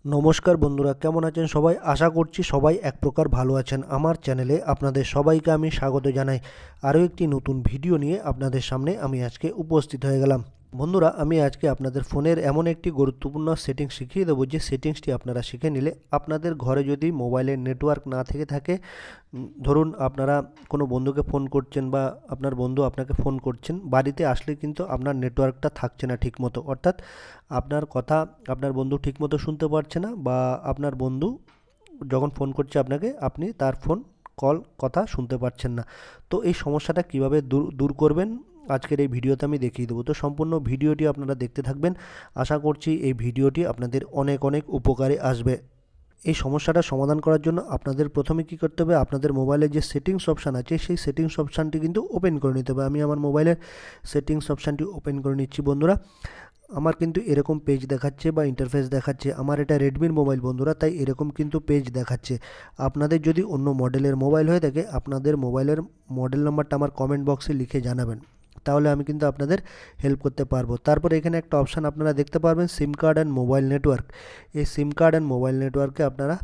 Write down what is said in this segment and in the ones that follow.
নমস্কার বন্ধুরা, কেমন আছেন সবাই? আশা করছি সবাই এক প্রকার ভালো আছেন। আমার চ্যানেলে আপনাদের সবাইকে আমি স্বাগত জানাই। আরও একটি নতুন ভিডিও নিয়ে আপনাদের সামনে আমি আজকে উপস্থিত হয়ে গেলাম। বন্ধুরা, আমি আজকে আপনাদের ফোনের এমন একটি গুরুত্বপূর্ণ সেটিংস শিখিয়ে দেবো, যে সেটিংসটি আপনারা শিখে নিলে আপনাদের ঘরে যদি মোবাইলের নেটওয়ার্ক না থেকে থাকে, ধরুন আপনারা কোনো বন্ধুকে ফোন করছেন বা আপনার বন্ধু আপনাকে ফোন করছেন, বাড়িতে আসলে কিন্তু আপনার নেটওয়ার্কটা থাকছে না ঠিকমতো, অর্থাৎ আপনার কথা আপনার বন্ধু ঠিকমতো শুনতে পারছে না, বা আপনার বন্ধু যখন ফোন করছে আপনাকে, আপনি তার ফোন কল কথা শুনতে পাচ্ছেন না। তো এই সমস্যাটা কিভাবে দূর করবেন আজকের এই ভিডিওতে আমি দেখিয়ে দেবো। তো সম্পূর্ণ ভিডিওটি আপনারা দেখতে থাকবেন। আশা করছি এই ভিডিওটি আপনাদের অনেক অনেক উপকারে আসবে। এই সমস্যাটা সমাধান করার জন্য আপনাদের প্রথমে কি করতে হবে, আপনাদের মোবাইলের যে সেটিংস অপশান আছে সেই সেটিংস অপশানটি কিন্তু ওপেন করে নিতে হবে। আমি আমার মোবাইলের সেটিংস অপশানটি ওপেন করে নিচ্ছি বন্ধুরা। আমার কিন্তু এরকম পেজ দেখাচ্ছে বা ইন্টারফেস দেখাচ্ছে। আমার এটা রেডমির মোবাইল বন্ধুরা, তাই এরকম কিন্তু পেজ দেখাচ্ছে। আপনাদের যদি অন্য মডেলের মোবাইল হয়ে থাকে, আপনাদের মোবাইলের মডেল নাম্বারটা আমার কমেন্ট বক্সে লিখে জানাবেন, তাহলে আমি কিন্তু আপনাদের হেল্প করতে পারবো। তারপর এখানে একটা অপশান আপনারা দেখতে পারবেন, সিম কার্ড অ্যান্ড মোবাইল নেটওয়ার্ক। এই সিম কার্ড অ্যান্ড মোবাইল নেটওয়ার্কে আপনারা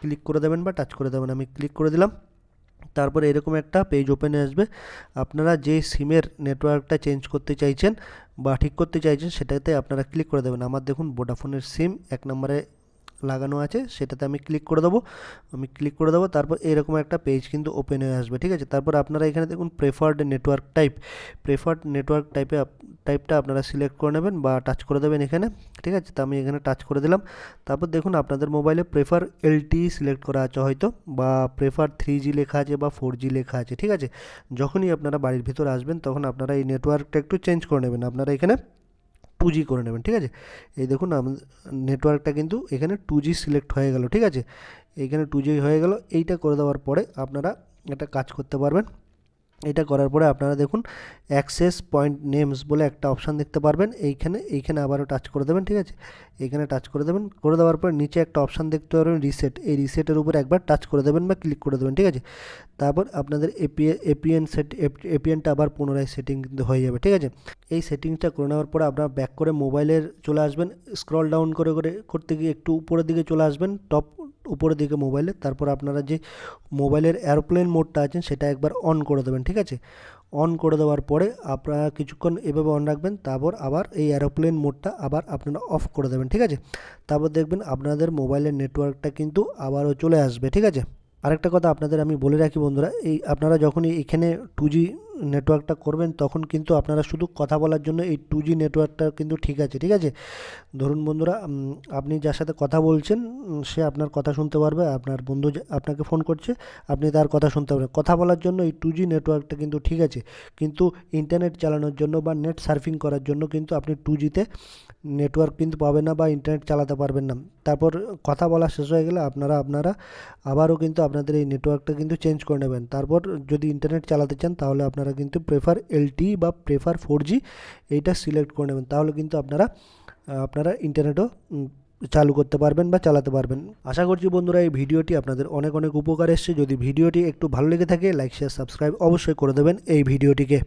ক্লিক করে দেবেন বা টাচ করে দেবেন। আমি ক্লিক করে দিলাম। তারপরে এরকম একটা পেজ ওপেন আসবে। আপনারা যে সিমের নেটওয়ার্কটা চেঞ্জ করতে চাইছেন বা ঠিক করতে চাইছেন, সেটাতে আপনারা ক্লিক করে দেবেন। আমার দেখুন ভোডাফোনের সিম 1 নম্বরে লাগানো আছে, সেটাতে আমি ক্লিক করে দেবো। তারপর এরকম একটা পেজ কিন্তু ওপেন হয়ে আসবে, ঠিক আছে। তারপর আপনারা এখানে দেখুন প্রেফার্ড নেটওয়ার্ক টাইপটা আপনারা সিলেক্ট করে নেবেন বা টাচ করে দেবেন এখানে, ঠিক আছে। তো আমি এখানে টাচ করে দিলাম। তারপর দেখুন আপনাদের মোবাইলে প্রেফার এলটি সিলেক্ট করা আছে হয়তো, বা প্রেফার 3G লেখা আছে বা 4G লেখা আছে, ঠিক আছে। যখনই আপনারা বাড়ির ভিতরে আসবেন, তখন আপনারা এই নেটওয়ার্কটা একটু চেঞ্জ করে নেবেন। আপনারা এখানে 2G করে নেবেন, ঠিক আছে। এই দেখুন নেটওয়ার্কটা কিন্তু এখানে 2G সিলেক্ট হয়ে গেল, ঠিক আছে। এইখানে 2G হয়ে গেল। এইটা করে দেওয়ার পরে আপনারা একটা কাজ করতে পারবেন। এটা করার পরে আপনারা দেখুন অ্যাক্সেস পয়েন্ট নেমস বলে একটা অপশান দেখতে পারবেন। এইখানে আবারও টাচ করে দেবেন, ঠিক আছে। এইখানে টাচ করে দেবেন। করে দেওয়ার পর নিচে একটা অপশান দেখতে পারবেন রিসেট। এই রিসেটের উপর একবার টাচ করে দেবেন বা ক্লিক করে দেবেন, ঠিক আছে। তারপর আপনাদের এপিএনটা আবার পুনরায় সেটিং কিন্তু হয়ে যাবে, ঠিক আছে। এই সেটিংসটা করে নেওয়ার পরে আপনারা ব্যাক করে মোবাইলের চলে আসবেন। স্ক্রল ডাউন করতে গিয়ে একটু উপরের দিকে চলে আসবেন, টপ উপরের দিকে মোবাইলে। তারপর আপনারা যে মোবাইলের এরোপ্লেন মোডটা আছেন সেটা একবার অন করে দেবেন, ঠিক আছে। অন করে দেওয়ার পরে আপনারা কিছুক্ষণ এভাবে অন রাখবেন। তারপর আবার এই এরোপ্লেন মোডটা আবার আপনারা অফ করে দেবেন, ঠিক আছে। তারপর দেখবেন আপনাদের মোবাইলের নেটওয়ার্কটা কিন্তু আবারও চলে আসবে, ঠিক আছে। আরেকটা কথা আপনাদের আমি বলে রাখি বন্ধুরা, এই আপনারা যখনই এখানে 2G নেটওয়ার্কটা করবেন, তখন কিন্তু আপনারা শুধু কথা বলার জন্য এই 2G নেটওয়ার্কটা কিন্তু ঠিক আছে, ঠিক আছে। ধরুন বন্ধুরা, আপনি যার সাথে কথা বলছেন সে আপনার কথা শুনতে পারবে। আপনার বন্ধু আপনাকে ফোন করছে, আপনি তার কথা শুনতে পারবেন। কথা বলার জন্য এই 2G নেটওয়ার্কটা কিন্তু ঠিক আছে, কিন্তু ইন্টারনেট চালানোর জন্য বা নেট সার্ফিং করার জন্য কিন্তু আপনি 2Gতে নেটওয়ার্ক কিন্তু পাবেন না বা ইন্টারনেট চালাতে পারবেন না। তারপর কথা বলা শেষ হয়ে গেলে আপনারা আবারও কিন্তু আপনাদের এই নেটওয়ার্কটা কিন্তু চেঞ্জ করে নেবেন। তারপর যদি ইন্টারনেট চালাতে চান, তাহলে আপনারা কিন্তু প্রেফার এলটি বা প্রেফার 4G এইটা সিলেক্ট করে নেবেন। তাহলে কিন্তু আপনারা ইন্টারনেটও চালু করতে পারবেন বা চালাতে পারবেন। আশা করছি বন্ধুরা এই ভিডিওটি আপনাদের অনেক অনেক উপকার এসেছে। যদি ভিডিওটি একটু ভালো লেগে থাকে, লাইক শেয়ার সাবস্ক্রাইব অবশ্যই করে দেবেন এই ভিডিওটিকে।